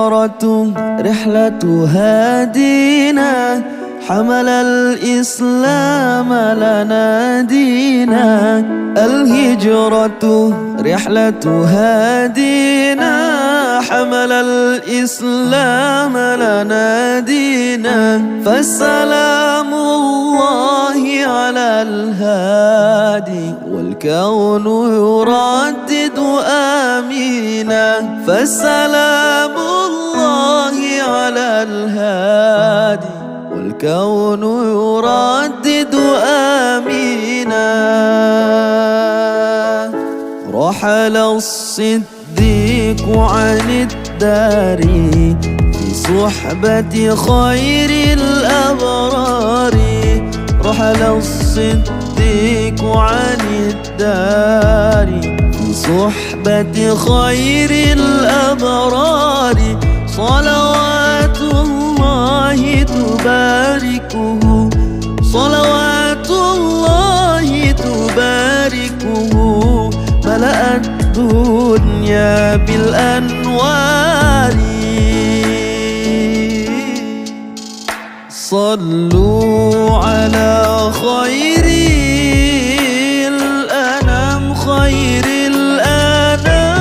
الهجرة رحلة هادينا، حمل الإسلام لنا دينا. الهجرة رحلة هادينا، حمل الإسلام لنا دينا. فالسلام الله على الهادي، والكون يردد آمينا. فالسلام الله على الهادي، والكون يردد آمينا. رحل الصديق عن الدار في صحبة خير الأبرار. رحل الصديق عن الدار في صحبة خير الأبرار. صلوات الله تباركه، صلوات الله تباركه. ملأت الدنيا بالأنوار. صلوا على خير الأنام، خير الأنام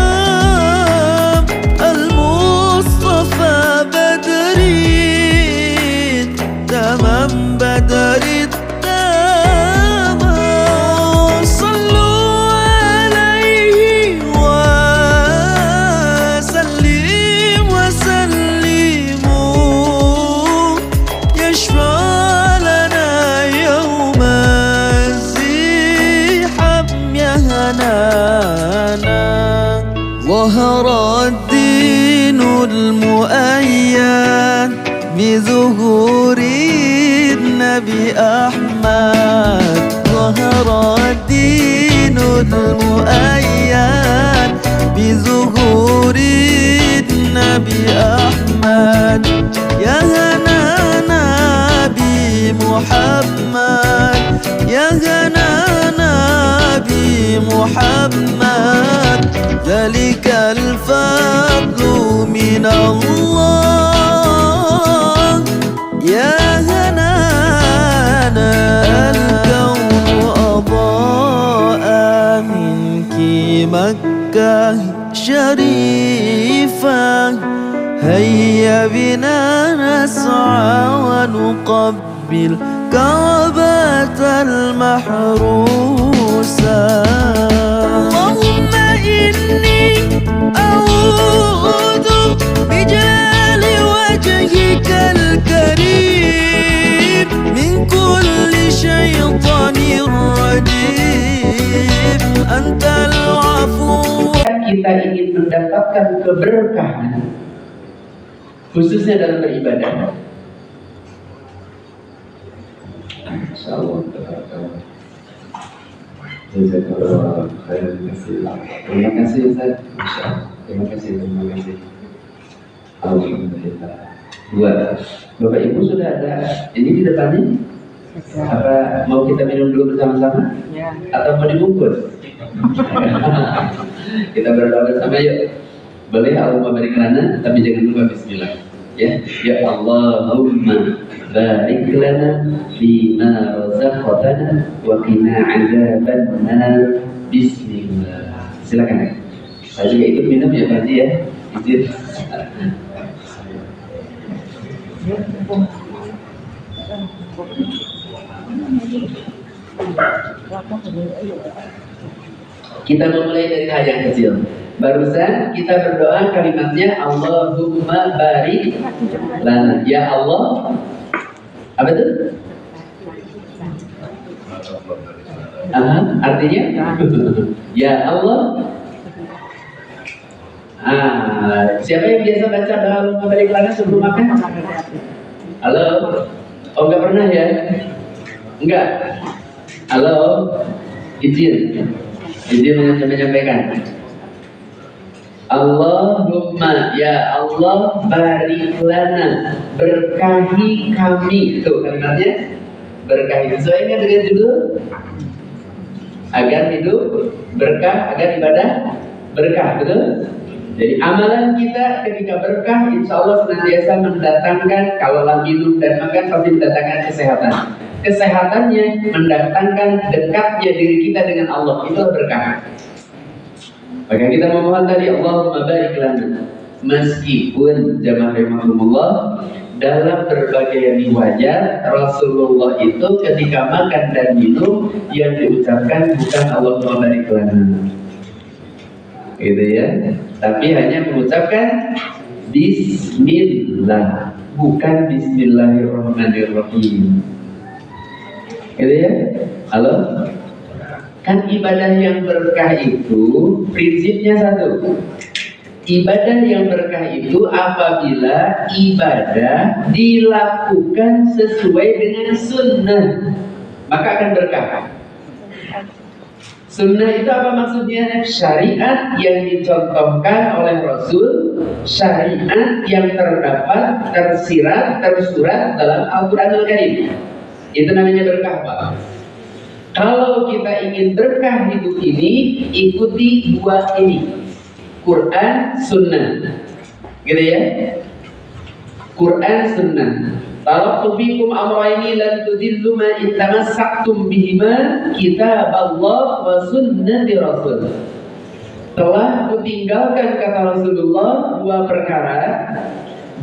المصطفى بدري، تمام بدر التمام. صلوا عليه وسلم وسلموا، يشفع لنا يوم الزحام يا هنانا. ظهر الدين المؤيد بظهور النبي أحمد. ظهر الدين المؤيد بظهور النبي أحمد. يا هنانا بمحمد، يا هنانا بمحمد. ذلك الفضل من الله، يا هنانا. الكون أضاء منك مكة شريفة. هيا بنا نسعى ونقبل كعبة المحروسة. اللهم إني أعوذ بجلال وجهك الكريم من كل شيطان رجيم. أنت العفو. Kita ingin mendapatkan keberkahan khususnya dalam beribadah. Insyaallah. Terima kasih Ustaz. Terima kasih. Alhamdulillah. Bapak Ibu sudah ada ini di depannya? Apa mau kita minum dulu bersama-sama? Ya. Atau mau dibungkus? Kita berdoa bersama yuk. Boleh Allahumma barik lana, tapi jangan lupa bismillah. Ya, ya Allahumma barik lana fima razaqtana wa qina adzabannar. Bismillah. Silakan. Saya juga ikut minum ya Pak Haji ya. Izin. Kita memulai dari hal yang kecil. Barusan kita berdoa kalimatnya Allahumma barik lana. Ya Allah, apa itu? Artinya ya Allah. Siapa yang biasa baca Allahumma barik lana sebelum makan? Halo? Oh, enggak pernah ya? Enggak? Halo? Izin menyampaikan. Allahumma, ya Allah, barik lana, berkahi kami. Tuh kalimatnya, berkahi. Sesuainya dengan judul, agar hidup berkah, agar ibadah berkah, betul? Jadi amalan kita ketika berkah, insya Allah senantiasa mendatangkan, kalaulah minum dan makan pasti mendatangkan kesehatan. Kesehatannya mendatangkan dekatnya diri kita dengan Allah, itulah berkah. Maka kita memohon tadi, Allahumma barik lana. Meskipun jamaah rahimahumullah, dalam berbagai riwayat Rasulullah itu ketika makan dan minum yang diucapkan bukan Allahumma barik lana, gitu ya, tapi hanya mengucapkan Bismillah, bukan Bismillahirrahmanirrahim, gitu ya. Halo, kan ibadah yang berkah itu prinsipnya satu. Ibadah yang berkah itu apabila ibadah dilakukan sesuai dengan sunnah, maka akan berkah. Sunnah itu apa maksudnya? Syariat yang dicontohkan oleh Rasul, syariat yang terdapat, tersirat, tersurat dalam Al-Quranul Karim. Itu namanya berkah, Pak. Kalau kita ingin berkah hidup ini, ikuti dua ini, Quran, Sunnah, gitu ya. Quran, Sunnah. Taraktu fikum amrayni lan tudillu ma in tamassaktum bihima, kitaballah wa sunnati Rasul. Telah kutinggalkan, kata Rasulullah, dua perkara.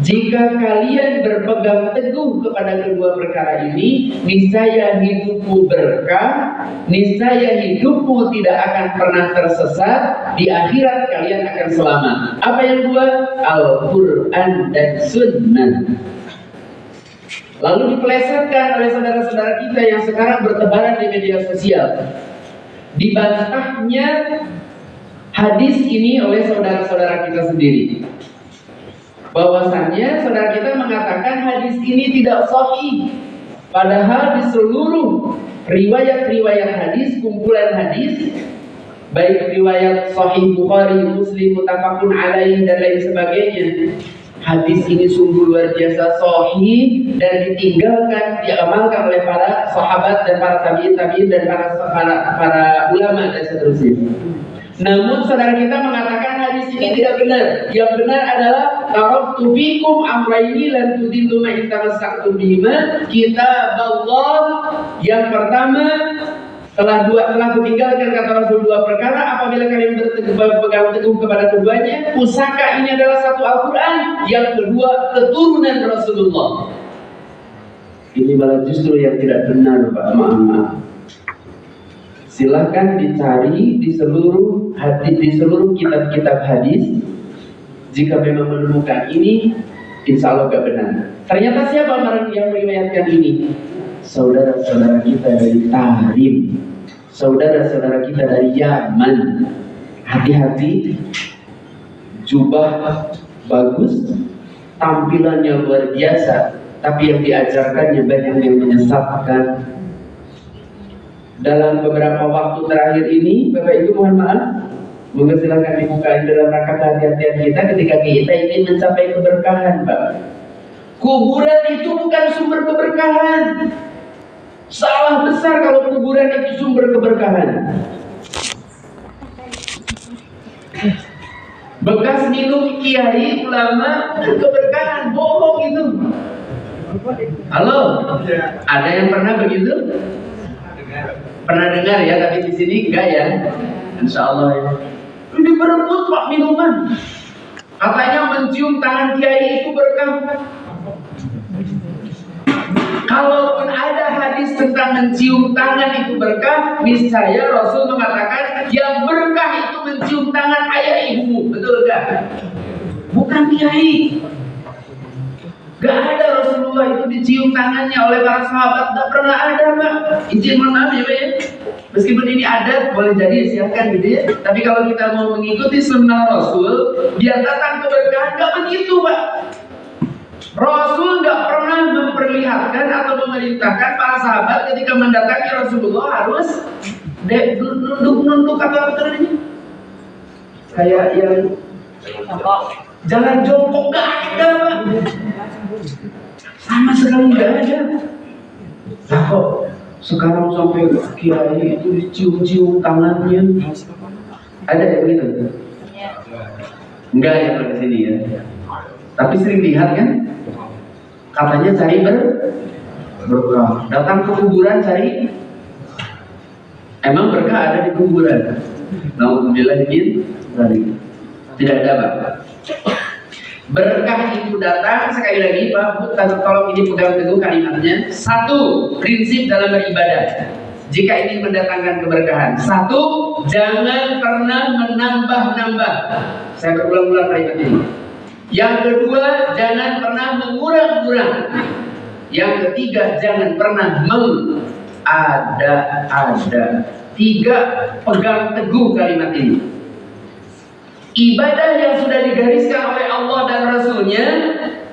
Jika kalian berpegang teguh kepada kedua perkara ini, niscaya hidupmu berkah, niscaya hidupmu tidak akan pernah tersesat, di akhirat kalian akan selamat. Apa yang dua? Al-Quran dan Sunnah. Lalu dipelesetkan oleh saudara-saudara kita yang sekarang bertebaran di media sosial. Dibantahnya hadis ini oleh saudara-saudara kita sendiri. Bahwasannya saudara kita mengatakan hadis ini tidak sahih. Padahal di seluruh riwayat-riwayat hadis, kumpulan hadis, baik riwayat sahih Bukhari, Muslim, muttafaqun alaih dan lain sebagainya, hadis ini sungguh luar biasa sahih dan ditinggalkan, diamalkan oleh para sahabat dan para tabi'in dan para ulama dan seterusnya. Namun saudara kita mengatakan hadis ini tidak benar. Yang benar adalah taraktu fikum amrayni lan tudillu ma in tamassaktum bihima, kitaballah. Yang pertama, telah kutinggalkan, kata Rasul, dua perkara. Apabila kalian berpegang teguh kepada keduanya, pusaka ini adalah satu Al-Quran, yang kedua keturunan Rasulullah. Ini malah justru yang tidak benar, Pak. Maaf. Silahkan dicari di seluruh hadis, di seluruh kitab-kitab hadis. Jika memang menemukan ini, insya Allah gak benar. Ternyata siapa yang meriwayatkan ini? Saudara-saudara kita dari Tahrim, saudara-saudara kita dari Yaman. Hati-hati, jubah bagus, tampilannya luar biasa, tapi yang diajarkannya banyak yang menyesatkan. Dalam beberapa waktu terakhir ini, Bapak Ibu mohon maaf, monggo silakan dibuka dalam rangka kehati-hatian kita ketika kita ingin mencapai keberkahan, Pak. Kuburan itu bukan sumber keberkahan. Salah besar kalau kuburan itu sumber keberkahan. Bekas minum kiai ulama keberkahan, bohong itu. Halo, ada yang pernah begitu? Pernah dengar ya, tapi di sini enggak ya. Insya Allah ya. Ini berebut Pak minuman. Katanya mencium tangan kiai itu berkah. Kalaupun ada hadis tentang mencium tangan itu berkah, niscaya Rasul mengatakan yang berkah itu mencium tangan ayah ibumu, betul enggak? Bukan kiai. Gak ada Rasulullah itu dicium tangannya oleh para sahabat, gak pernah ada, Pak. Izin mohon maaf ya, Pak ya. Meskipun ini adat, boleh jadi silakan gitu ya. Tapi kalau kita mau mengikuti sunnah Rasul, biar datang keberkahan, gak begitu, Pak. Rasul gak pernah memperlihatkan atau memerintahkan para sahabat ketika mendatangi Rasulullah harus nunduk atau apa namanya? Kayak yang jalan jongkok, gak ada, Pak. Sama sekali nggak ada. Nah, kok sekarang sampai kiai itu dicium-cium tangannya? Ada yang gitu? Enggak ya kalau kesini ya. Tapi sering lihat kan? Katanya cari berkah. Datang ke kuburan cari. Emang berkah ada di kuburan? Alhamdulillah tidak ada Pak. Berkah itu datang, sekali lagi Pak, tolong ini pegang teguh kalimatnya. Satu, prinsip dalam beribadah jika ingin mendatangkan keberkahan. Satu, jangan pernah menambah-nambah. Saya berulang-ulang kalimat ini. Yang kedua, jangan pernah mengurang-urang. Yang ketiga, jangan pernah mengada-ada. Tiga, pegang teguh kalimat ini. Ibadah yang sudah digariskan oleh Allah dan Rasulnya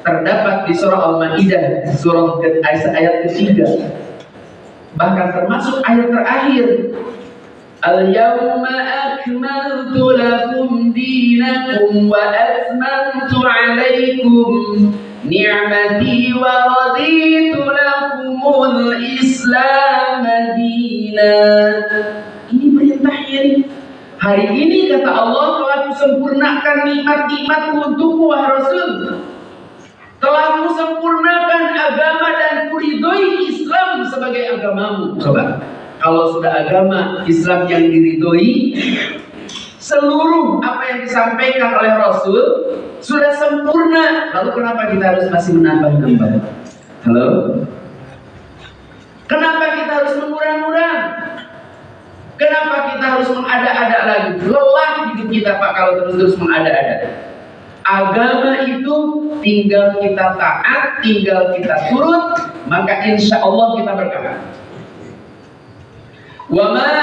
terdapat di surah Al-Maidah, surah ayat ketiga. Bahkan termasuk ayat terakhir. Al-yawma akmaltu lakum dinakum wa atmamtu alaikum ni'mati wa raditu lakumul Islam dinan. Ini perintahnya nih. Hari ini kata Allah telah kusempurnakan nikmat-nikmatku untukmu wahai Rasul. Telah kusempurnakan agama dan kuridhoi Islam sebagai agamamu. Coba, kalau sudah agama Islam yang diridhoi, seluruh apa yang disampaikan oleh Rasul sudah sempurna. Lalu kenapa kita harus masih menambah-nambah? Halo? Kenapa kita harus mengurang-urang? Kenapa kita harus mengada-ada lagi? Lelah hidup kita Pak kalau terus-terus mengada-ada. Agama itu tinggal kita taat, tinggal kita turut, maka insya Allah kita berkah. Wa ma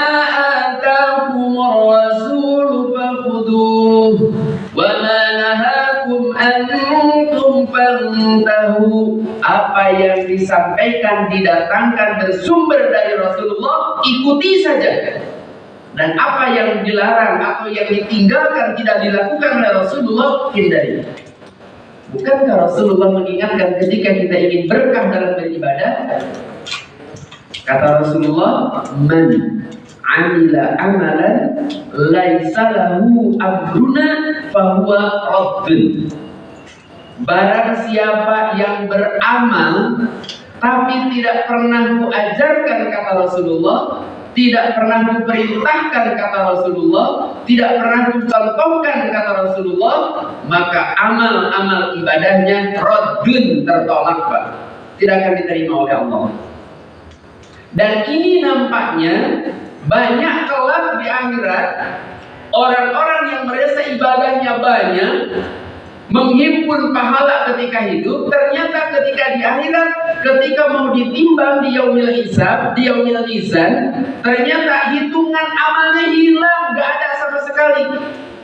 ataakumur rasul fakhudhuh wa ma nahakum antum fantahu. Apa yang disampaikan, didatangkan bersumber dari Rasulullah, ikuti saja. Dan apa yang dilarang atau yang ditinggalkan tidak dilakukan oleh Rasulullah, hindari. Bukankah Rasulullah mengingatkan ketika kita ingin berkah dalam beribadah? Kata Rasulullah, man amila amalan laisa lahu amruna fahuwa raddun. Barang siapa yang beramal tapi tidak pernah kuajarkan kata Rasulullah, tidak pernah kuperintahkan kata Rasulullah, tidak pernah kucontohkan kata Rasulullah, maka amal-amal ibadahnya raddun, tertolak Pak. Tidak akan diterima oleh Allah. Dan ini nampaknya banyak kelak di akhirat orang-orang yang merasa ibadahnya banyak, menghimpun pahala ketika hidup, ternyata ketika di akhirat, ketika mau ditimbang di yaumil hisab, di yaumil mizan, ternyata hitungan amalnya hilang, gak ada sama sekali.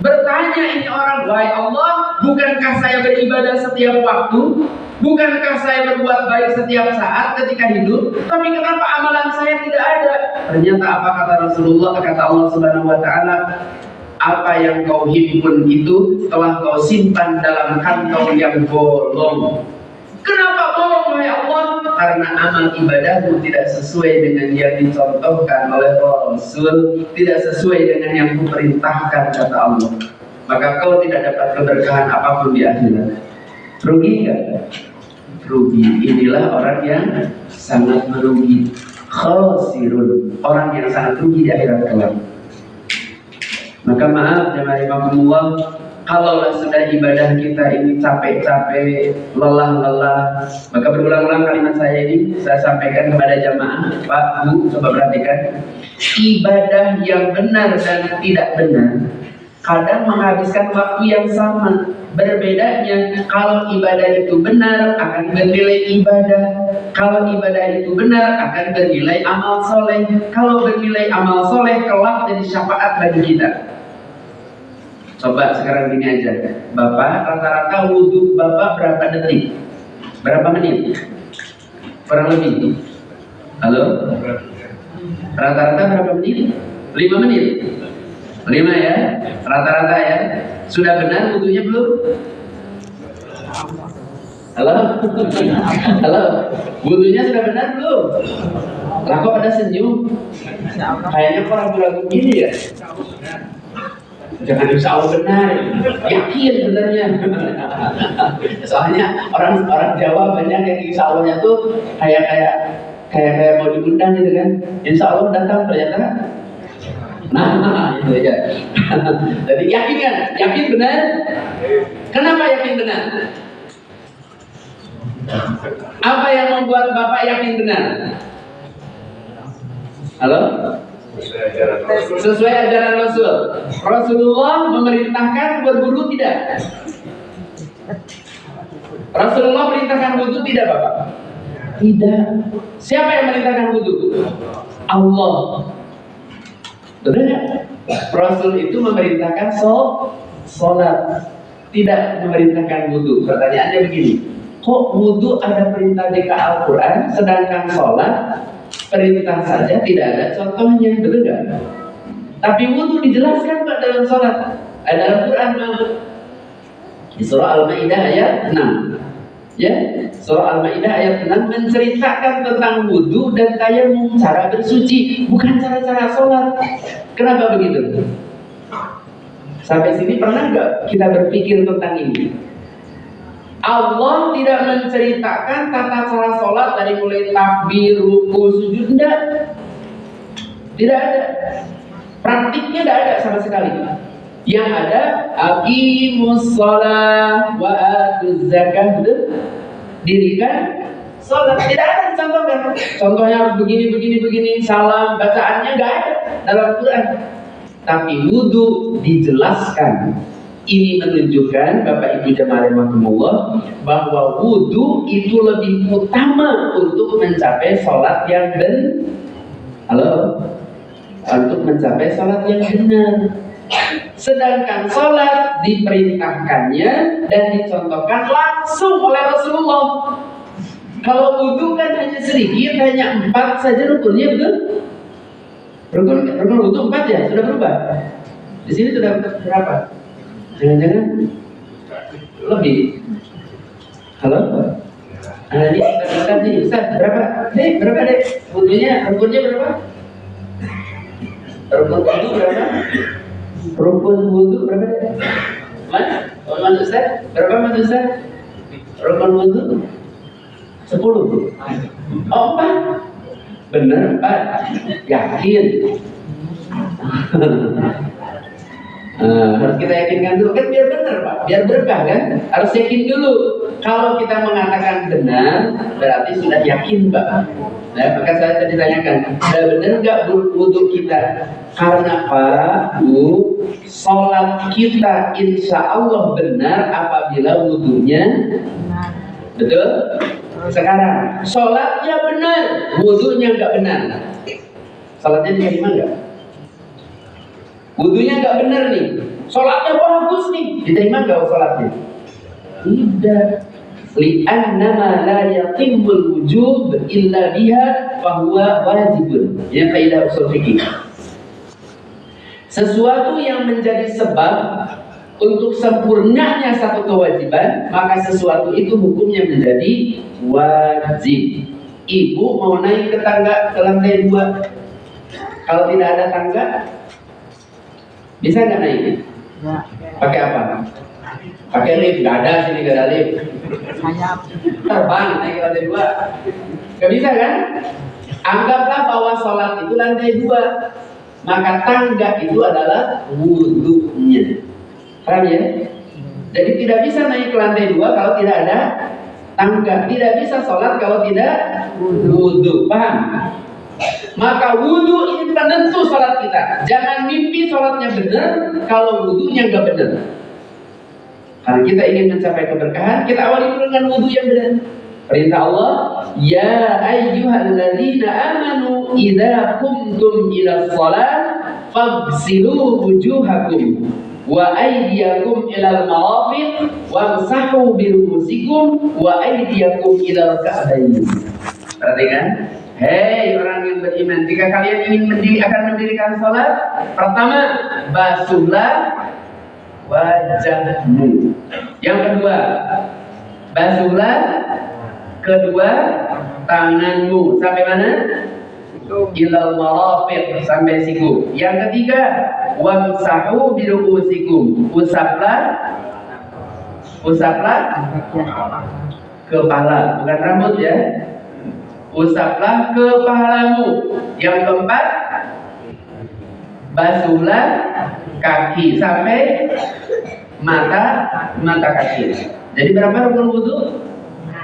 Bertanya ini orang, wahai Allah, bukankah saya beribadah setiap waktu? Bukankah saya berbuat baik setiap saat ketika hidup? Tapi kenapa amalan saya tidak ada? Ternyata apa kata Rasulullah, kata Allah Subhanahu wa Ta'ala, apa yang kau himpun itu telah kau simpan dalam kantong yang bolong. Kenapa bolong wahai Allah? Karena amal ibadahmu tidak sesuai dengan yang dicontohkan oleh Rasul, tidak sesuai dengan yang kuperintahkan kata Allah. Maka kau tidak dapat keberkahan apapun di akhirat. Rugi enggak? Rugi. Inilah orang yang sangat merugi. Khasirun, orang yang sangat rugi di akhirat kelak. Maka maaf jemaah rahimakumullah, kalaulah sudah ibadah kita ini capek-capek, lelah-lelah, maka berulang-ulang kalimat saya ini saya sampaikan kepada jamaah, Pak, Bu, coba perhatikan. Ibadah yang benar dan tidak benar kadang menghabiskan waktu yang sama. Berbedanya, kalau ibadah itu benar akan bernilai ibadah, kalau ibadah itu benar akan bernilai amal soleh, kalau bernilai amal soleh kelak jadi syafaat bagi kita. Coba sekarang gini aja, Bapak rata-rata wudhu Bapak berapa detik? Berapa menit? Kurang lebih. Halo? Rata-rata berapa menit? 5 menit. 5 ya, rata-rata ya. Sudah benar wudhunya belum? Halo? Halo? Wudhunya sudah benar belum? Lah kok pada senyum? Kayaknya kok ragu-ragu gini ya? Jangan insya Allah benar, yakin benarnya. Soalnya orang Jawa banyak yang insya Allahnya tuh kayak mau diundang gitu kan. Insya Allah datang ternyata. Nah, itu aja. Jadi yakin kan? Yakin benar? Kenapa yakin benar? Apa yang membuat Bapak yakin benar? Halo? Sesuai ajaran Rasul. Rasulullah memerintahkan berburu tidak? Rasulullah perintahkan wudu tidak, Bapak? Tidak. Siapa yang merintahkan wudu? Allah. Benar nggak? Rasul itu memerintahkan sholat, tidak memerintahkan wudu. Pertanyaannya begini, kok wudu ada perintah di Al-Quran, sedangkan sholat perintah saja tidak ada contohnya, betul nggak? Tapi wudu dijelaskan Pak dalam sholat, ada Al-Quran di surah Al-Maidah ayat 6. Ya, surah Al-Maidah ayat 6 menceritakan tentang wudu dan tayamum, cara bersuci, bukan cara-cara sholat. Kenapa begitu? Sampai sini pernah nggak kita berpikir tentang ini? Allah tidak menceritakan tata cara sholat dari mulai takbir, ruku, sujud, tidak ada. Praktiknya tidak ada sama sekali. Yang ada aqimus shalah wa atuz zakah, dirikan sholat, tidak ada dicontohkan. Contohnya harus begini, salam, bacaannya nggak ada dalam Quran. Tapi wudu dijelaskan. Ini menunjukkan Bapak Ibu jemaah rahimakumullah bahwa wudu itu lebih utama untuk mencapai sholat yang untuk mencapai sholat yang benar. Sedangkan sholat diperintahkannya dan dicontohkan langsung oleh Rasulullah. Kalau wudu kan hanya sedikit, hanya 4 saja rukunnya, betul? Rukun wudu 4 ya, sudah berubah. Di sini sudah berapa? Jangan-jangan lebih. Halo? Ini Ustaz nih, Ustaz berapa? Berapa deh? Rukunnya berapa? Rukun wudu berapa? Rukun wudu berapa deh? Mas Ustaz? Berapa Mas Ustaz? Rukun wudu 10. Oh 4. Benar 4. Yakin? Harus kita yakinkan dulu kan biar benar Pak, biar berkah kan. Harus yakin dulu. Kalau kita mengatakan benar, berarti sudah yakin Pak. Nah, maka saya tadi tanyakan, sudah benar nggak wudu kita? Karena Pak, Bu, sholat kita insya Allah benar apabila wudunya betul. Sekarang sholatnya benar, wudunya nggak benar. Sholatnya diterima nggak? Wudunya nggak benar nih, sholatnya bagus nih, diterima nggak sholatnya? Tidak. Li'annama la yatimul wujub illa biha fahuwa wajibun. Yang kaidah usul fikih. Sesuatu yang menjadi sebab untuk sempurnanya satu kewajiban, maka sesuatu itu hukumnya menjadi wajib. Ibu mau naik ke tangga ke lantai 2, kalau tidak ada tangga, bisa nggak naik? Pakai apa? Pakai lift? Nggak ada sini, nggak ada lift. Terbang naik ke lantai 2, nggak bisa kan? Anggaplah bahwa sholat itu lantai 2, maka tangga itu adalah wudunya. Paham ya? Jadi tidak bisa naik ke lantai 2 kalau tidak ada tangga. Tidak bisa sholat kalau tidak wudu. Paham? Maka wudu ini penentu sholat kita. Jangan mimpi sholatnya benar kalau wudunya nggak benar. Karena kita ingin mencapai keberkahan, kita awali dulu dengan wudu yang benar. Perintah Allah, ya ayyuhalladzina amanu idza qumtum ila shalah faghsilu wujuhakum wa aydiyakum ilal marafiq wamsahu bi ru'usikum wa aydiyakum ilal ka'bayn. Perhatikan, hei orang yang beriman, jika kalian ingin mendirikan salat, pertama basuhlah wajahmu. Yang kedua, basuhlah kedua tanganmu. Sampai mana? ilal marafiq, sampai siku. Yang ketiga, wamsahu bi ru'usikum, usaplah kepala, bukan rambut ya. Usaplah kepalamu. Yang keempat, basuhlah kaki sampai mata kaki. Jadi berapa rukun wudu?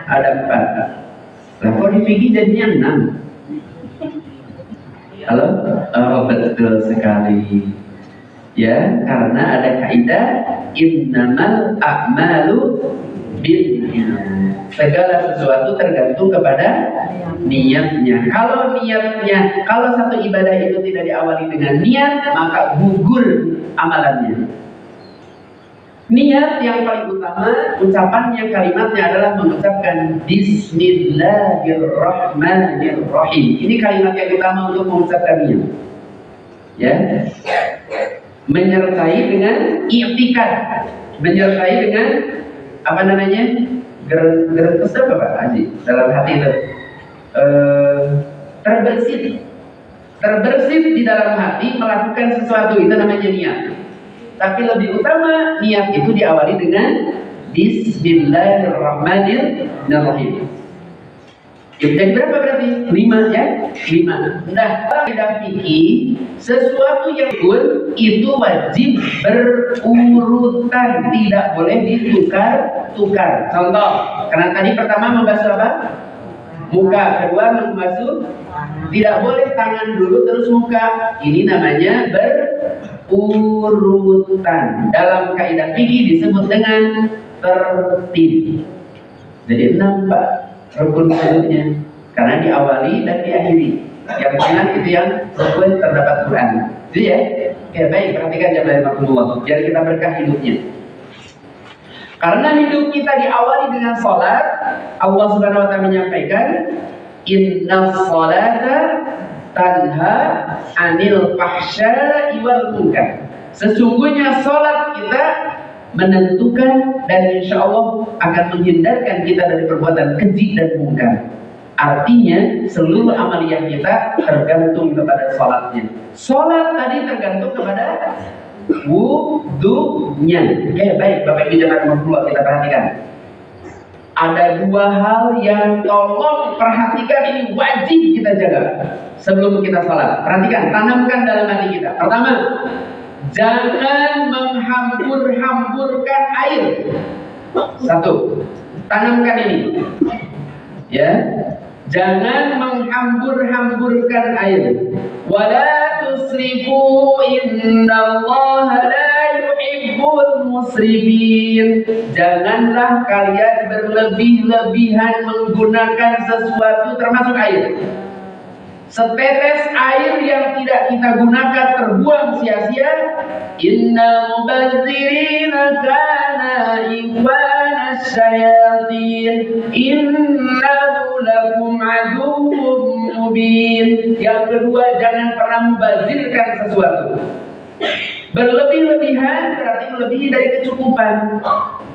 Ada 4. Lah kok di fikih jadinya 6? Halo? Oh, betul sekali. Ya, karena ada kaidah innamal a'malu binniyat. Segala sesuatu tergantung kepada niatnya. Kalau satu ibadah itu tidak diawali dengan niat, maka gugur amalannya. Niat yang paling utama, ucapannya, kalimatnya adalah mengucapkan Bismillahirrahmanirrahim. Ini kalimat yang utama untuk mengucapkan niat. Ya, menyertai dengan i'tikad, menyertai dengan apa namanya, gerenges apa Pak Haji dalam hati itu, terbersit di dalam hati melakukan sesuatu, itu namanya niat. Tapi lebih utama niat itu diawali dengan Bismillahirrahmanirrahim. Jadi berapa berarti? 5 ya? 5. Nah, kaidah fikih, sesuatu yang pun itu wajib berurutan, tidak boleh ditukar-tukar. Contoh, karena tadi pertama membasuh apa? Muka, kedua membasuh, tidak boleh tangan dulu terus muka. Ini namanya berurutan. Dalam kaidah fikih disebut dengan tertib. Jadi 6 Pak rukun wudunya, karena diawali dan diakhiri. Yang tengah itu yang rukun terdapat Quran. Jadi ya, oke, baik, perhatikan jamaah rahimakumullah, biar kita berkah hidupnya. Karena hidup kita diawali dengan sholat, Allah Subhanahu wa Ta'ala menyampaikan, inna sholata tanha anil fahsya'i wal munkar. Sesungguhnya sholat kita menentukan dan insya Allah akan menghindarkan kita dari perbuatan keji dan mungkar. Artinya seluruh amaliyah kita tergantung kepada sholatnya. Sholat tadi tergantung kepada wudunya. Oke, baik Bapak Ibu jamaah rahimakumullah, kita perhatikan. Ada 2 hal yang tolong perhatikan, ini wajib kita jaga sebelum kita sholat. Perhatikan, tanamkan dalam hati kita. Pertama, jangan menghambur-hamburkan air. 1, tanamkan ini. Ya, jangan menghambur-hamburkan air. Wala tusrifu innallaha la yuhibbul musrifin. Janganlah kalian berlebih-lebihan menggunakan sesuatu termasuk air. Setetes air yang tidak kita gunakan terbuang sia-sia. Innal mubadzirina kana ikhwana syayatin innahu lakum aduwwum mubin. Yang kedua, jangan pernah membazirkan sesuatu. Berlebih-lebihan berarti melebihi dari kecukupan.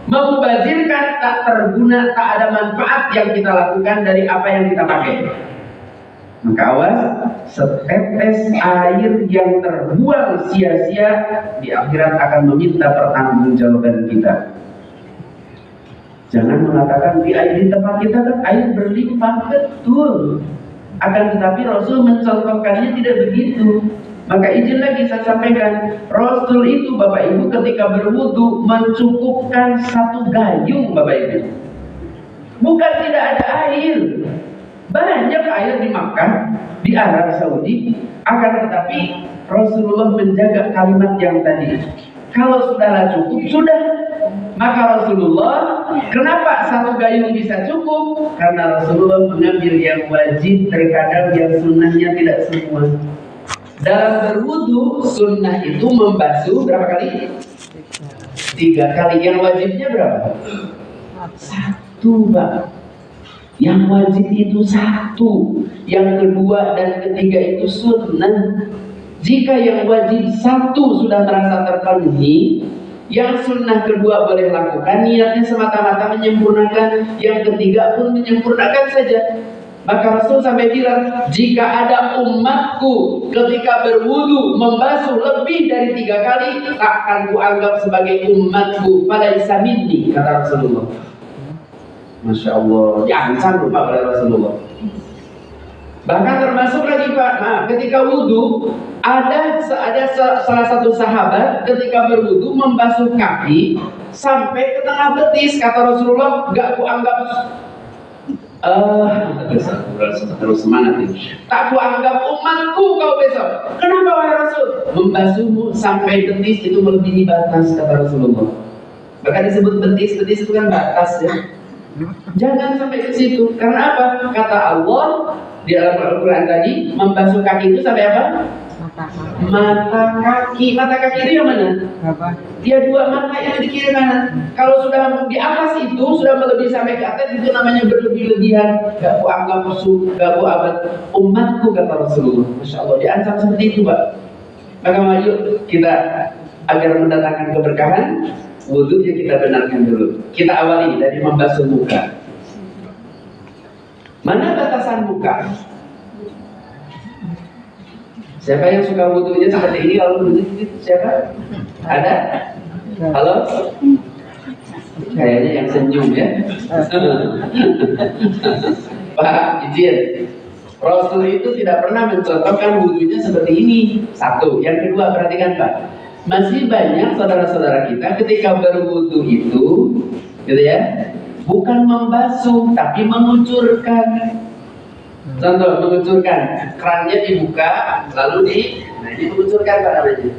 Membazirkan tak terguna, tak ada manfaat yang kita lakukan dari apa yang kita pakai. Maka awas, setetes air yang terbuang sia-sia di akhirat akan meminta pertanggungjawaban kita. Jangan mengatakan di tempat kita kan air berlimpah, betul. Akan tetapi Rasul mencontohkannya tidak begitu. Maka izin lagi saya sampaikan, Rasul itu Bapak Ibu ketika berwudu mencukupkan 1 gayung Bapak Ibu. Bukan tidak ada air. Banyak air di Makkah, di Arab Saudi, akan tetapi Rasulullah menjaga kalimat yang tadi. Kalau sudahlah cukup, sudah. Maka Rasulullah, kenapa 1 gayung bisa cukup? Karena Rasulullah mengambil yang wajib, terkadang yang sunnahnya tidak semua. Dalam berwudu, sunnah itu membasuh berapa kali? 3 kali. Yang wajibnya berapa? 1 Pak. Yang wajib itu 1, yang kedua dan ketiga itu sunnah. Jika yang wajib 1 sudah merasa terpenuhi, yang sunnah kedua boleh lakukan, niatnya semata-mata menyempurnakan, yang ketiga pun menyempurnakan saja. Maka Rasul sampai bilang, jika ada umatku ketika berwudu membasuh lebih dari 3 kali, takkan kuanggap sebagai umatku. Falaisa minni, kata Rasulullah. Masya Allah, diancam Pak oleh Rasulullah. Bahkan termasuk lagi Pak, ketika wudu ada salah satu sahabat ketika berwudu membasuh kaki sampai ke tengah betis. Kata Rasulullah, gak kuanggap terus semangat ini. Tak kuanggap umatku kau besok. Kenapa wahai Rasul? Membasuhmu sampai betis itu melebihi batas, kata Rasulullah. Bahkan disebut betis itu kan batas ya. Jangan sampai ke situ. Karena apa? Kata Allah di dalam Al-Quran tadi, membasuh kaki itu sampai apa? Mata kaki. Mata kaki itu yang mana? Dia 2 mata yang di kiri kanan. Kalau sudah di atas itu sudah melebihi sampai ke atas, itu namanya berlebih-lebihan. Gak ku anggap musuh, gak ku abad umatku, kata Rasulullah. Masya Allah, diancam seperti itu Pak. Maka mari kita agar mendatangkan keberkahan, wudunya kita benarkan dulu. Kita awali dari membasuh muka. Mana batasan muka? Siapa yang suka wudunya seperti ini? Kalau wudu siapa? Ada? Halo? Kayaknya yang senyum ya. Pak, izin. Rasul itu tidak pernah mencontohkan wudunya seperti ini. 1. Yang kedua, perhatikan Pak. Masih banyak saudara-saudara kita ketika berwudu itu, gitu ya, bukan membasuh tapi mengucurkan. Contoh, mengucurkan, kerannya dibuka lalu ini mengucurkan Pak namanya.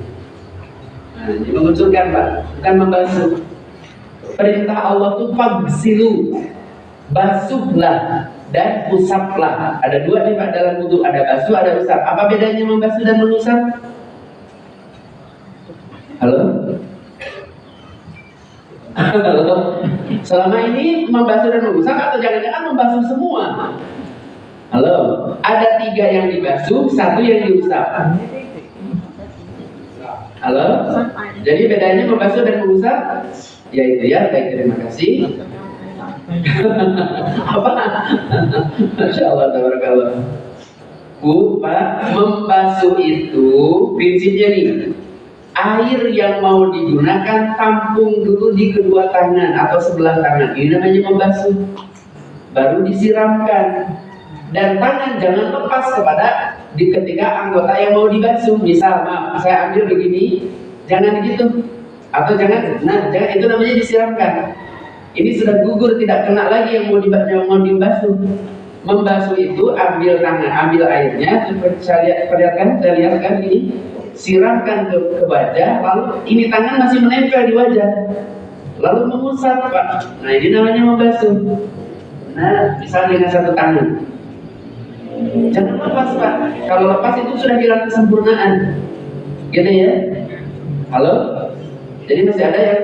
Nah, ini mengucurkan Pak, bukan membasuh. Perintah Allah itu fagsilu, basuhlah dan usaplah. Ada 2 nih Pak dalam wudu, ada basuh, ada usap. Apa bedanya membasuh dan mengusap? Halo? Halo? Selama ini membasuh dan mengusap atau jangan-jangan membasuh semua? Halo? Ada 3 yang dibasuh, 1 yang diusap. Halo? Jadi bedanya membasuh dan mengusap? Ya itu ya, baik, terima kasih. Apa? Masya Allah, tabarakallah. Bu, Pak, membasuh itu prinsipnya nih, air yang mau digunakan tampung dulu di kedua tangan atau sebelah tangan. Ini namanya membasuh. Baru disiramkan. Dan tangan jangan lepas ketika anggota yang mau dibasuh. Misal, maaf, saya ambil begini, jangan gitu. Atau jangan itu namanya disiramkan. Ini sudah gugur, tidak kena lagi yang mau dibasuh. Membasuh itu ambil airnya, saya lihatkan ini. Siramkan ke wajah, lalu ini tangan masih menempel di wajah, lalu mengusap Pak. Nah ini namanya membasuh. Nah bisa dengan 1 tangan. Jangan lepas Pak. Kalau lepas itu sudah hilang kesempurnaan. Gitu ya. Halo. Jadi masih ada ya?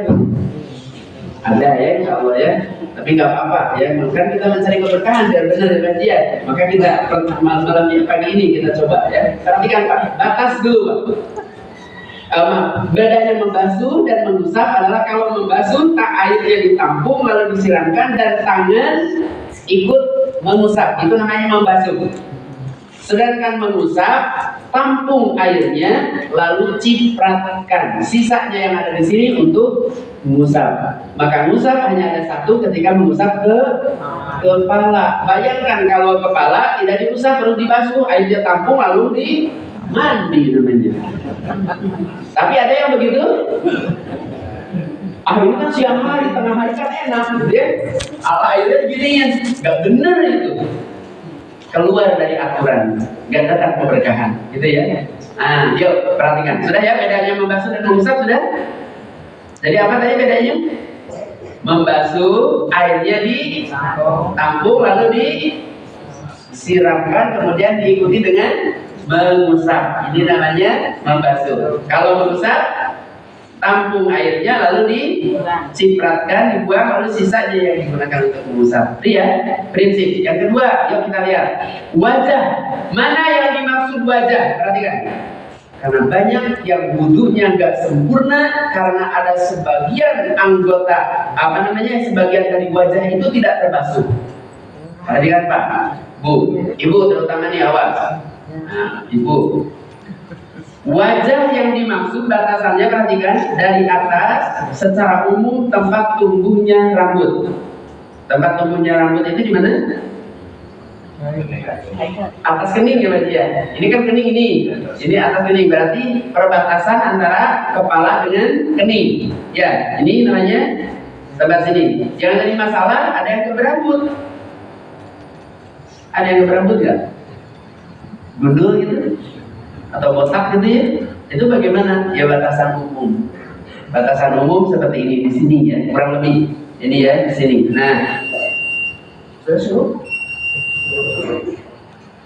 Ada ya, insya Allah ya. Tapi nggak apa-apa ya. Kan kita mencari keberkahan biar benar dan dia. Maka kita malam pagi ini kita coba ya. Perhatikan Pak, batas dulu Pak. Bedanya membasuh dan mengusap adalah kalau membasuh airnya ditampung lalu disiramkan dan tangan ikut mengusap. Itu namanya membasuh. Sedangkan mengusap, tampung airnya lalu cipratkan. Sisanya yang ada di sini untuk mengusap. Maka mengusap hanya ada 1 ketika mengusap ke kepala. Bayangkan kalau kepala tidak diusap, perlu dibasuh, airnya tampung lalu dimandi namanya. Tapi ada yang begitu? Ini kan siang hari, tengah hari kan enak gitu ya. Airnya ginian, nggak bener itu. Keluar dari aturan, gak datang keberkahan, gitu ya. Nah, yuk perhatikan. Sudah ya bedanya membasuh dan mengusap sudah? Jadi apa tadi bedanya? Membasuh airnya ditampung lalu disiramkan kemudian diikuti dengan mengusap. Ini namanya membasuh. Kalau mengusap, tampung airnya lalu dicipratkan, dibuang, lalu sisanya yang digunakan untuk mengusap. Itu ya prinsip. Yang kedua, yuk kita lihat wajah. Mana yang dimaksud wajah? Perhatikan. Karena banyak yang wudunya nggak sempurna karena ada sebagian anggota sebagian dari wajah itu tidak terbasuh. Perhatikan Pak. Bu, ibu terutama nih awas. Nah, ibu. Wajah yang dimaksud batasannya perhatikan dari atas secara umum tempat tumbuhnya rambut. Tempat tumbuhnya rambut itu di mana? Atas kening ya berarti ya. Ini kan kening ini. Ini atas kening berarti perbatasan antara kepala dengan kening. Ya, ini namanya tempat sini. Jangan jadi masalah ada yang berambut. Ada yang berambut nggak? Gundul gitu? Atau botak gitu ya? Itu bagaimana? Ya batasan umum. Batasan umum seperti ini di sini ya, kurang lebih. Ini ya di sini. Nah, sudah suruh?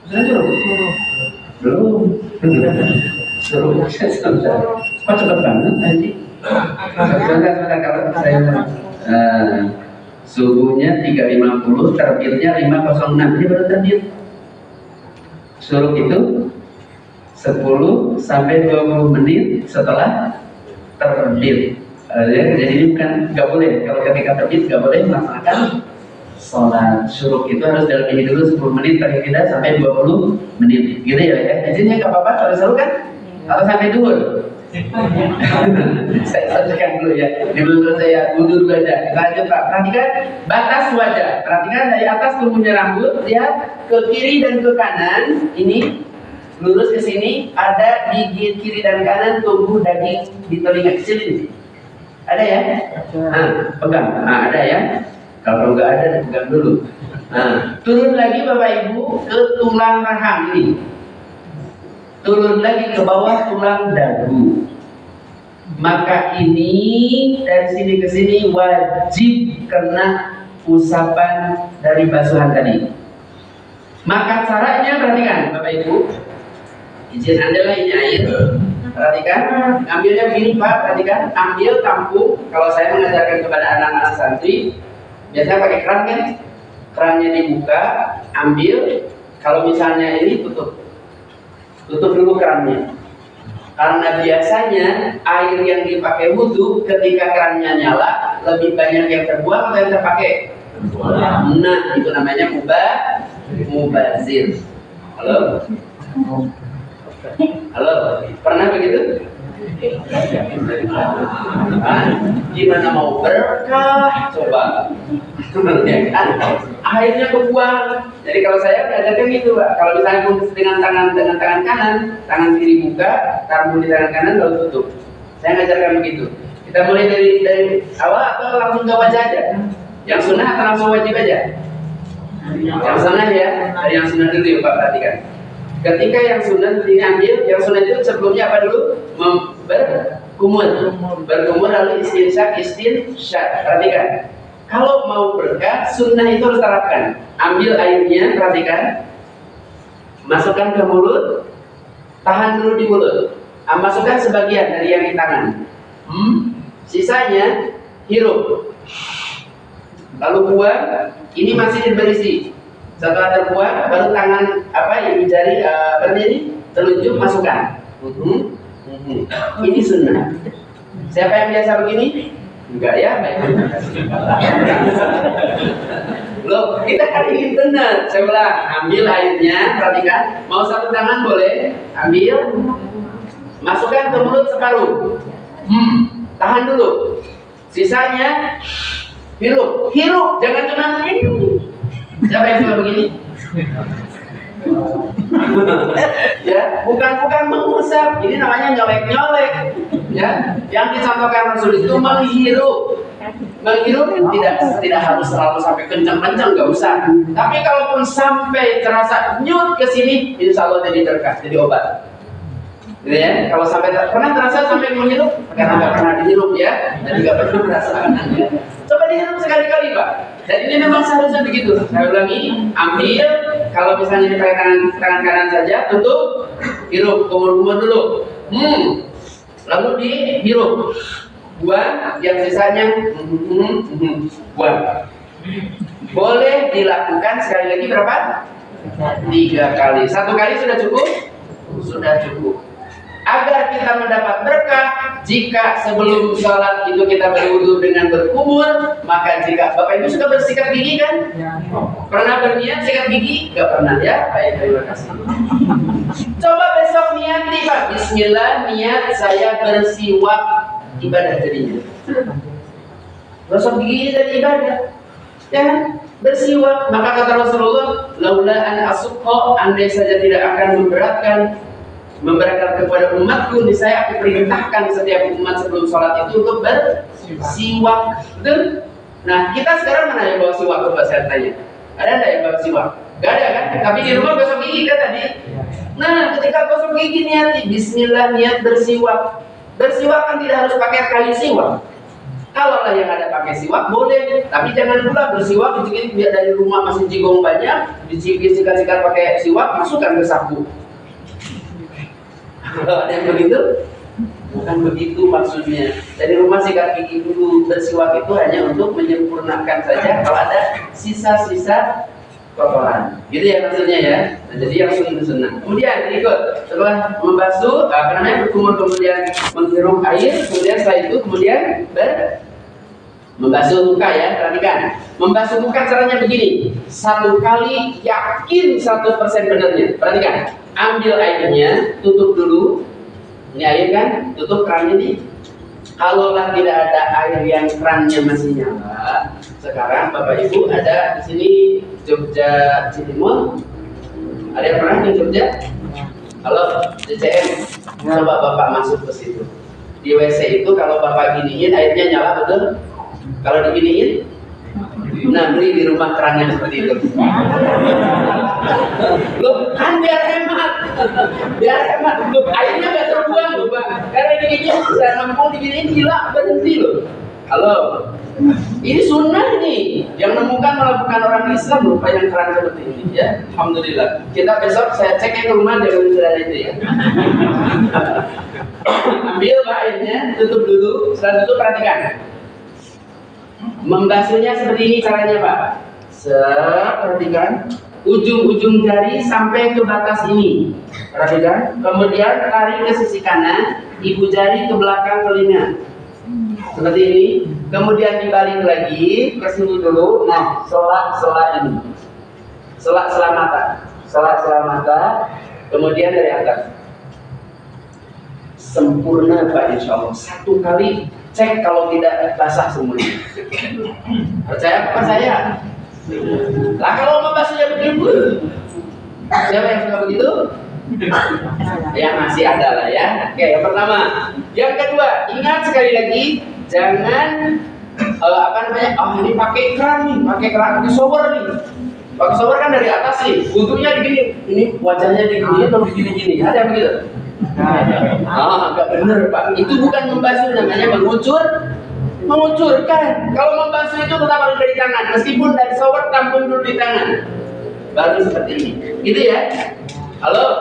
Sudah suruh? Belum. Suruh. Kok cepet banget Haji? Sebentar kalau saya suhunya 350, terbitnya 506. Ini baru terbit. Suruh itu 10 sampai 20 menit setelah terbit. Jadi ini bukan nggak boleh kalau ketika terbit nggak boleh melaksanakan sholat. Syuruk itu harus dalam ini dulu 10 menit paling tidak sampai 20 menit. Gitu ya. Izinnya nggak apa-apa kalau seru kan? Atau sampai duhur? Saya sampaikan dulu ya. Di belum saya wudhu dulu aja. Kita lanjut Pak. Perhatikan batas wajah. Perhatikan dari atas tumbuhnya rambut. Lihat ke kiri dan ke kanan. Ini lurus ke sini. Ada di kiri dan kanan tumbuh daging di telinga kecil ini. Ada ya? Nah, pegang. Nah, ada ya. Kalau nggak ada, pegang dulu. Nah, turun lagi Bapak Ibu ke tulang rahang ini. Turun lagi ke bawah tulang dagu. Maka ini dari sini ke sini wajib kena usapan dari basuhan tadi. Maka caranya perhatikan Bapak Ibu. Izin Anda lah ini air. Perhatikan, ambilnya begini Pak. Perhatikan, ambil tampung. Kalau saya mengajarkan kepada anak-anak santri, biasanya pakai keran kan? Kerannya dibuka, ambil. Kalau misalnya ini tutup dulu kerannya. Karena biasanya air yang dipakai wudhu ketika kerannya nyala lebih banyak yang terbuang atau yang terpakai. Nah, itu namanya mubazir. Halo? Halo? Pernah begitu? Gimana mau berkah? Coba. Akhirnya kebuang. Jadi kalau saya belajarkan gitu Pak. Kalau misalnya dengan tangan kanan, tangan kiri buka, taruh di tangan kanan lalu tutup. Saya ngajarkan begitu. Kita mulai dari awal atau langsung ke wajah aja? Yang sunnah atau langsung wajib aja? Yang sunnah ya. Dari yang sunnah dulu ya Pak, perhatikan. Ketika yang sunnah ini ambil, yang sunnah itu sebelumnya apa dulu? Berkumur lalu istinsyaq. Perhatikan. Kalau mau berkah, sunnah itu harus terapkan. Ambil airnya, perhatikan. Masukkan ke mulut, tahan dulu di mulut. Masukkan sebagian dari yang di tangan. Sisanya hirup. Lalu buang. Ini masih berisi. Setelah terbuang, baru tangan yang jari berdiri telunjuk masukkan. Ini sunnah. Siapa yang biasa begini? Enggak ya, baik. Loh, kita kan ingin benar. Saya bilang, ambil airnya, perhatikan. Mau satu tangan boleh, ambil, masukkan ke mulut separuh. Tahan dulu. Sisanya hirup, jangan cuma ini. Siapa yang suka begini? Ya, bukan mengusap. Ini namanya nyolek. Ya, yang dicontohkan Rasul itu menghirup. Tidak harus selalu sampai kencang-kencang, nggak usah. Tapi kalaupun sampai terasa nyut ke sini, insya Allah jadi berkah, jadi obat. Gitu ya. Kalau sampai pernah terasa sampai menghirup, karena nggak pernah dihirup ya, dan nggak pernah merasakan. Coba dihirup sekali-kali Pak. Dan ini memang seharusnya begitu. Saya ulangi, ambil. Kalau misalnya dipakai tangan kanan saja, tutup, hirup, kumur-kumur dulu. Lalu dihirup, buang, yang sisanya buang. Boleh dilakukan sekali lagi berapa? 3 kali. 1 kali sudah cukup? Sudah cukup. agar kita mendapat berkah. Jika sebelum sholat itu kita berwudu dengan berkumur, maka jika Bapak Ibu suka bersikat gigi kan? Pernah berniat sikat gigi? Gak pernah ya? Baik, terima kasih. Coba besok niati Pak. Bismillah, niat saya bersiwak, ibadah jadinya. Gosok gigi jadi ibadah. Ya, bersiwak. Maka kata Rasulullah, laula an asukho, andai saja tidak akan memberatkan kepada umatku, saya akan perintahkan setiap umat sebelum sholat itu untuk bersiwak. Betul? Nah, kita sekarang mana yang bawa siwak? Coba saya tanya. Ada nggak yang bawa siwak? Gak ada kan? Tapi di rumah gosok gigi kan tadi. Nah, ketika gosok gigi niati, bismillah, niat bersiwak. Bersiwak kan tidak harus pakai kayu siwak. Kalau lah yang ada pakai siwak boleh, tapi jangan pula bersiwak dikit biar dari rumah masih jigong banyak, disikat-sikat pakai siwak, masukkan ke sapu. Kalau ada yang begitu, bukan begitu maksudnya. Dari rumah sikat gigi dulu, bersiwak itu hanya untuk menyempurnakan saja kalau ada sisa-sisa kotoran. Gitu ya maksudnya ya. Nah, jadi yang senang. Kemudian berikut, setelah membasuh, berkumur, kemudian menghirup air, kemudian setelah itu membasuh muka ya. Perhatikan, membasuh muka caranya begini. Satu kali yakin 100% benarnya. Perhatikan, ambil airnya, tutup dulu. Ini air kan, tutup kerannya nih. Kalaulah tidak ada air yang kerannya masih nyala, sekarang Bapak Ibu ada di sini Jogja Citimun. Ada yang pernah di Jogja? Halo, CCM. Coba Bapak masuk ke situ. Di WC itu kalau Bapak giniin airnya nyala betul? Kalau diginiin, nah beli di rumah kerannya seperti itu. Loh, kan biar hemat. Loh, airnya nggak terbuang loh Pak. Karena diginiin, saya nampung diginiin gila berhenti loh. Halo, ini sunnah nih. Yang nemukan malah bukan orang Islam loh, Pak, yang keran seperti ini ya. Alhamdulillah. Kita besok saya cek ke rumah jangan sudah ada itu ya. Ambil Pak airnya, tutup dulu. Setelah itu perhatikan. Membasuhnya seperti ini caranya Pak. Perhatikan, ujung-ujung jari sampai ke batas ini. Perhatikan. Kemudian tarik ke sisi kanan, ibu jari ke belakang telinga. Seperti ini. Kemudian dibalik lagi ke sini dulu. Nah, sela-sela ini. Sela-sela mata. Sela-sela mata. Kemudian dari atas. Sempurna Pak, insya Allah. Satu kali cek kalau tidak basah semuanya. Percaya apa saya? Lah kalau membasuhnya begitu, siapa yang suka begitu? Ya masih ada lah ya. Oke, yang pertama. Yang kedua, ingat sekali lagi, jangan ini pakai keran nih, pakai shower nih. Pakai shower kan dari atas sih, butuhnya begini, ini wajahnya digini atau begini-gini. Ada yang begitu? Agak benar Pak. Itu bukan membasuh, namanya mengucurkan. Kalau membasuh itu tetap harus dari tangan, meskipun dari shower tampung dulu di tangan. Baru seperti ini, gitu ya. Halo?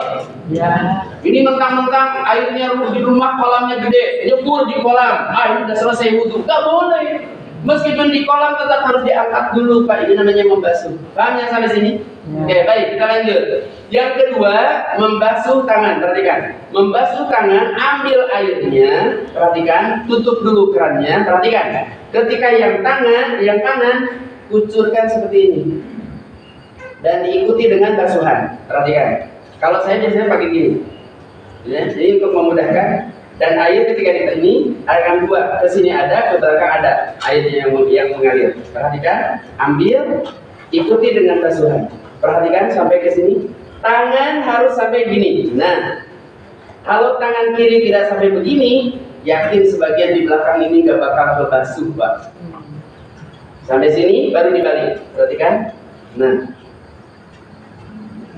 Ya. Ini mentang-mentang airnya di rumah kolamnya gede, nyebur di kolam. Ini udah selesai wudhu. Gak boleh. Meskipun di kolam tetap harus diangkat dulu Pak. Ini namanya membasuh. Paham ya sampai sini? Ya. Oke, baik, kita lanjut. Yang kedua, membasuh tangan. Perhatikan. Membasuh tangan, ambil airnya. Perhatikan, tutup dulu kerannya. Perhatikan. Ketika yang kanan, kucurkan seperti ini. Dan diikuti dengan basuhan. Perhatikan. Kalau saya biasanya pakai gini, ya, jadi untuk memudahkan. Dan air ketika ini akan dua, ke sini ada, ke belakang ada airnya yang mengalir. Perhatikan, ambil, ikuti dengan basuhan. Perhatikan sampai ke sini. Tangan harus sampai gini. Nah, kalau tangan kiri tidak sampai begini, yakin sebagian di belakang ini nggak bakal kebasuh Pak. Sampai sini baru dibalik. Perhatikan. Nah,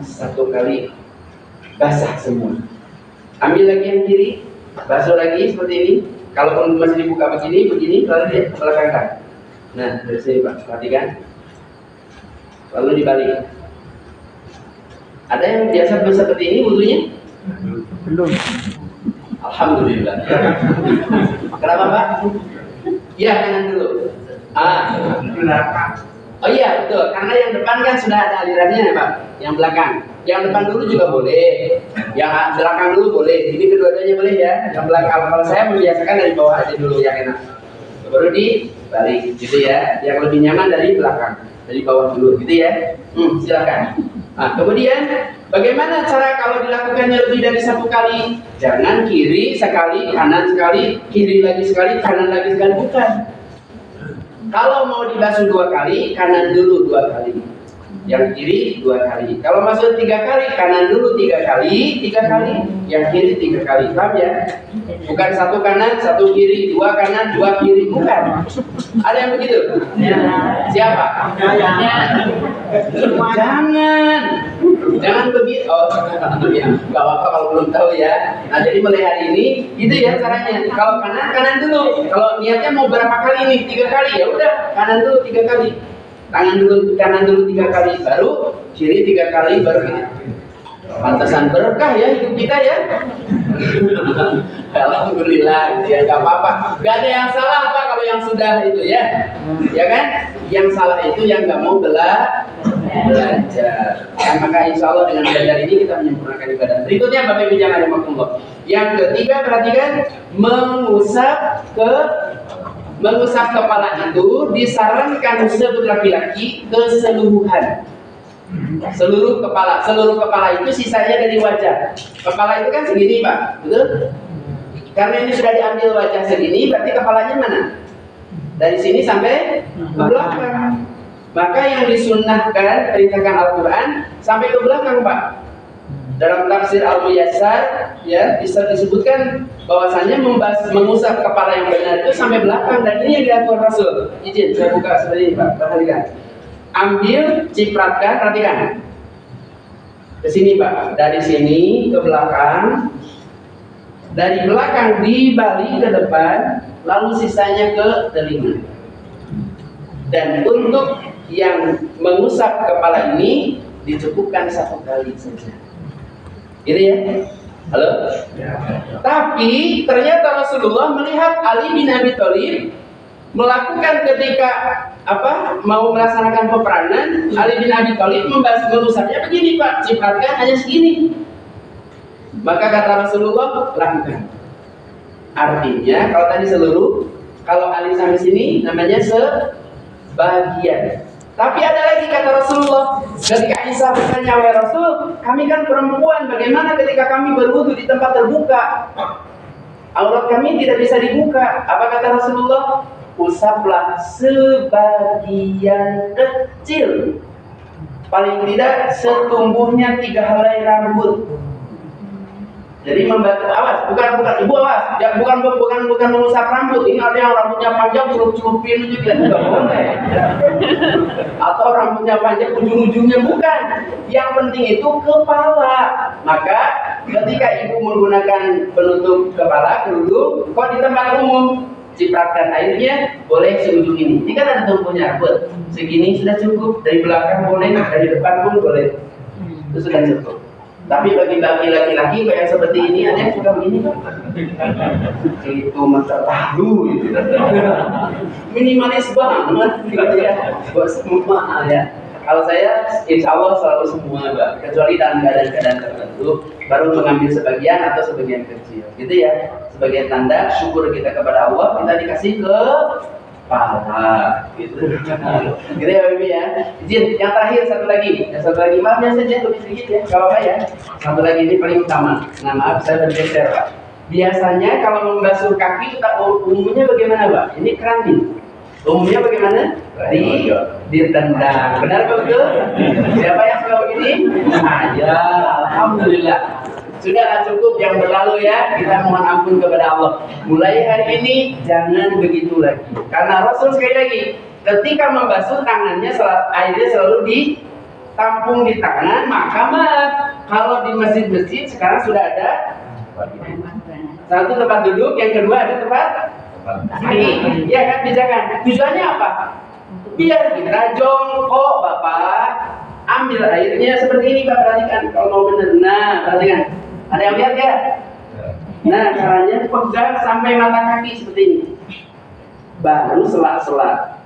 satu kali basah semua. Ambil lagi yang kiri, basuh lagi seperti ini. Kalau masih dibuka begini, lalu dia ke belakang kan. Nah, dari sini Pak, perhatikan. Lalu dibalik. Ada yang biasa seperti ini wudhunya? Belum. Alhamdulillah. Kenapa Pak? Ya, kanan dulu. Oh iya betul, karena yang depan kan sudah ada alirannya ya Pak, yang belakang. Yang depan dulu juga boleh, yang belakang dulu boleh. Jadi kedua-duanya boleh ya. Yang belakang, kalau saya membiasakan dari bawah aja dulu yang enak. Baru dibalik gitu ya. Yang lebih nyaman dari belakang, dari bawah dulu gitu ya. Silakan. Nah, kemudian bagaimana cara kalau dilakukannya lebih dari satu kali? Jangan kiri sekali, kanan sekali, kiri lagi sekali, kanan lagi sekali, bukan. Kalau mau dibasuh 2 kali, kanan dulu 2 kali, yang kiri 2 kali. Kalau masuk 3 kali, kanan dulu 3 kali, 3 kali, yang kiri 3 kali. Paham ya? Bukan 1 kanan, 1 kiri, 2 kanan, 2 kiri, bukan. Ada yang begitu? Siapa? Jangan begitu. Oh, ya. Gak apa-apa kalau belum tahu ya. Nah, jadi mulai hari ini itu ya caranya. Kalau kanan, kanan dulu. Kalau niatnya mau berapa kali nih? 3 kali ya udah, kanan dulu 3 kali. Tangan dulu, kanan dulu 3 kali, baru kiri 3 kali, baru ini. Pantesan berkah ya hidup kita ya. Alhamdulillah, ya nggak apa-apa. Gak ada yang salah apa kalau yang sudah itu ya, ya kan? Yang salah itu yang nggak mau belajar. Ya, maka insya Allah dengan belajar ini kita menyempurnakan ibadah. Berikutnya Bapak Ibu jangan ada makumullah. Yang ketiga perhatikan, mengusap kepala itu disarankan untuk laki-laki keseluruhan. Seluruh kepala itu sisanya dari wajah. Kepala itu kan segini Pak, betul? Karena ini sudah diambil wajah segini, berarti kepalanya mana? Dari sini sampai ke belakang. Maka yang disunnahkan perintahkan Al-Quran sampai ke belakang Pak. Dalam tafsir Al-Muyassar ya bisa disebutkan bahwasanya mengusap kepala yang benar itu sampai belakang, dan ini yang diatur Rasul. Izin saya buka seperti ini Pak, perhatikan. Ambil, cipratkan, perhatikan. Ke sini Pak, dari sini ke belakang, dari belakang dibalik ke depan, lalu sisanya ke telinga. Dan untuk yang mengusap kepala ini dicukupkan 1 kali saja. Gitu ya? Halo? Tapi ternyata Rasulullah melihat Ali bin Abi Thalib melakukan ketika mau melaksanakan peperangan. Ali bin Abi Thalib mengusapnya begini Pak, cipratkan hanya segini. Maka kata Rasulullah, lakukan. Artinya kalau tadi seluruh, kalau Ali sampai sini namanya sebagian. Tapi ada lagi kata Rasulullah, ketika Aisyah bertanya, wahai Rasul, kami kan perempuan, bagaimana ketika kami berwudu di tempat terbuka? Aurat kami tidak bisa dibuka. Apa kata Rasulullah? Usaplah sebagian kecil, paling tidak setumbuhnya 3 helai rambut. Jadi membantu, awas, bukan ibu awas, ya, bukan mengusap rambut. Ini ada yang rambutnya panjang celup-celupin juga, nggak boleh. Atau rambutnya panjang ujung-ujungnya, bukan. Yang penting itu kepala. Maka ketika ibu menggunakan penutup kepala dulu, kok di tempat umum cipratkan airnya boleh seujung ini. Ini kan ada tumpunya rambut segini sudah cukup. Dari belakang boleh, dari depan pun boleh. Itu sudah cukup. Tapi bagi laki-laki kayak seperti ini, ada yang suka begini kan? Itu terlalu gitu. Minimalis banget gitu ya. Buat semua ya. Kalau saya insya Allah selalu semua Mbak, kecuali dalam keadaan tertentu baru mengambil sebagian atau sebagian kecil gitu ya. Sebagai tanda syukur kita kepada Allah, kita dikasih ke pahala gitu. Gitu ya Bibi ya. Izin, yang terakhir satu lagi maaf ya saja lebih sedikit ya, kalau apa ya. Satu lagi ini paling utama. Nah maaf saya bergeser Pak. Biasanya kalau membasuh kaki kita umumnya bagaimana Pak? Ini keran nih. Umumnya bagaimana? Ditendang. Benar betul? Siapa yang suka begini? Ya, alhamdulillah. Sudah cukup yang berlalu ya, kita mohon ampun kepada Allah. Mulai hari ini jangan begitu lagi. Karena Rasul sekali lagi, ketika membasuh tangannya airnya selalu ditampung di tangan, maka kalau di masjid-masjid sekarang sudah ada satu tempat duduk, yang kedua ada tempat kaki. Ya kan, bisa kan? Tujuannya apa? Biar kita jongkok Bapak, ambil airnya seperti ini Pak, perhatikan kalau mau benar. Nah, perhatikan. Ada yang lihat ya? Nah, caranya pegang sampai mata kaki seperti ini. Baru sela-sela.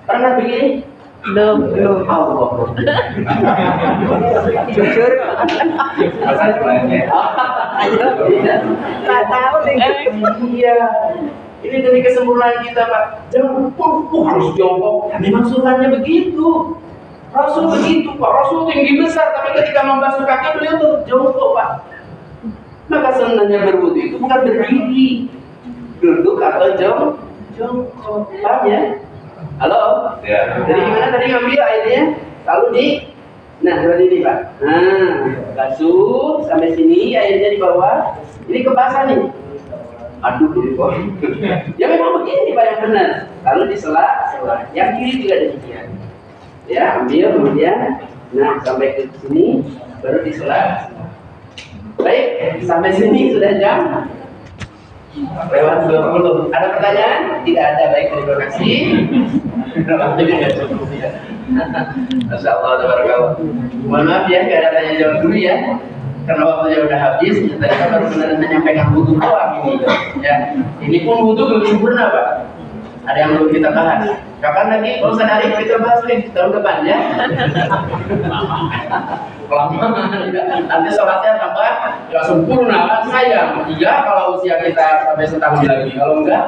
Pernah begini? Belum. Allah. Jujur. Tak tahu nih. Iya. Ini dari kesempurnaan kita, Pak. Jongkok, harus jongkok. Memang sunnahnya begitu. Rasul begitu, Pak. Rasul tinggi besar, tapi ketika membasuh kaki beliau tuh jongkok, Pak. Maka sunnahnya berwudu itu bukan berdiri, duduk atau jongkok. Paham ya? Halo? Ya. Jadi gimana tadi ngambil airnya? Lalu nah seperti ini, Pak. Nah, basuh sampai sini, airnya di bawah. Ini kebasah nih. Aduh, gitu kok. Ya memang begini, Pak, yang benar. Lalu disela. Yang kiri juga demikian. Ya, ambil kemudian. Nah, sampai ke sini, baru disela. Baik, sampai sini sudah jam lewat 20. Ada pertanyaan? Tidak ada. Baik, terima kasih. Masya Allah, tabarakallah. Mohon maaf ya, nggak ada tanya jawab dulu ya, karena waktunya udah habis. Kita baru benar menyampaikan wudhu doang ini. Ya, ini pun wudhu belum sempurna, Pak. Ada yang belum kita bahas. Kapan lagi? Kalau sadari kita bahas lagi tahun depan ya. Kelamaan. Nanti sholatnya tambah nggak sempurna kan sayang. Iya, kalau usia kita sampai setahun lagi. Kalau enggak,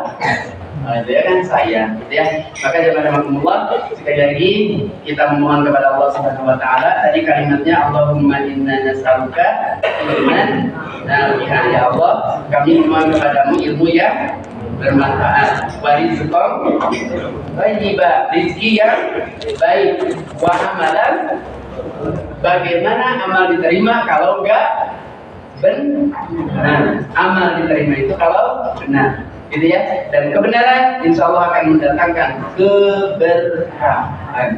nah, itu ya kan sayang, gitu ya. Maka jazakumullah, sekali lagi kita memohon kepada Allah Subhanahu wa taala. Tadi kalimatnya Allahumma inna nas'aluka ilman nafi'an, ya Allah, kami memohon kepadamu ilmu yang bermanfaat, wa rizqan thayyiban, rezeki yang baik, wa amalan, bagaimana amal diterima kalau enggak benar. Amal diterima itu kalau benar, gitu ya. Dan kebenaran insya Allah akan mendatangkan keberkahan.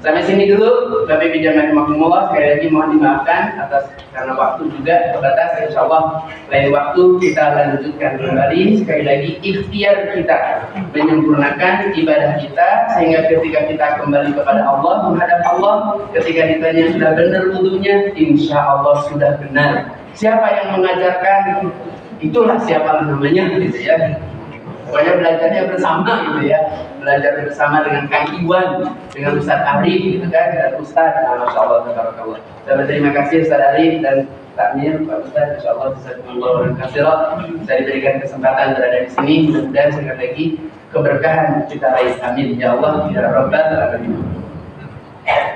Sampai sini dulu, Bapak Ibu jamaah rahimakumullah. Sekali lagi mohon dimaafkan atas karena waktu juga terbatas. Insya Allah lain waktu kita lanjutkan kembali. Sekali lagi ikhtiar kita menyempurnakan ibadah kita sehingga ketika kita kembali kepada Allah, menghadap Allah, ketika ditanya sudah benar wudunya, insya Allah sudah benar. Siapa yang mengajarkan, itulah siapa namanya, gitu ya. Pokoknya belajarnya bersama, gitu ya. Belajar bersama dengan Kang Iwan, dengan Ustaz Arif, gitu kan, dan Ustaz. Masya Allah, tabarakallah. Dan terima kasih Ustaz Arif dan Takmir, Pak Ustaz. Insya Allah bisa diberikan kesempatan berada di sini. Mudah-mudahan sekali lagi keberkahan kita raih. Amin ya Allah ya Rabbal alamin.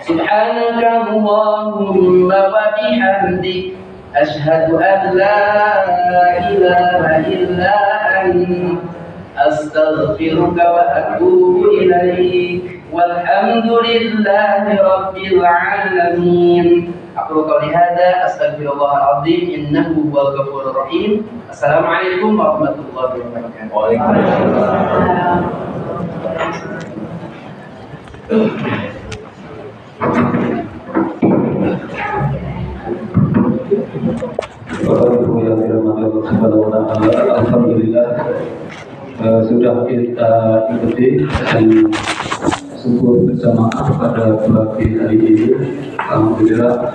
Subhanaka Allahumma wa bihamdik, asyhadu an la ilaha illa anta, astaghfiruka wa atubu ilaik, walhamdulillahi rabbil alamin. Aku qouli hadza astaghfirullahal azim innahu huwal ghafurur rahim. Assalamualaikum warahmatullahi wabarakatuh. Waalaikumsalam. Alhamdulillah sudah kita ikuti dan syukur berjamaah pada pagi hari ini. Alhamdulillah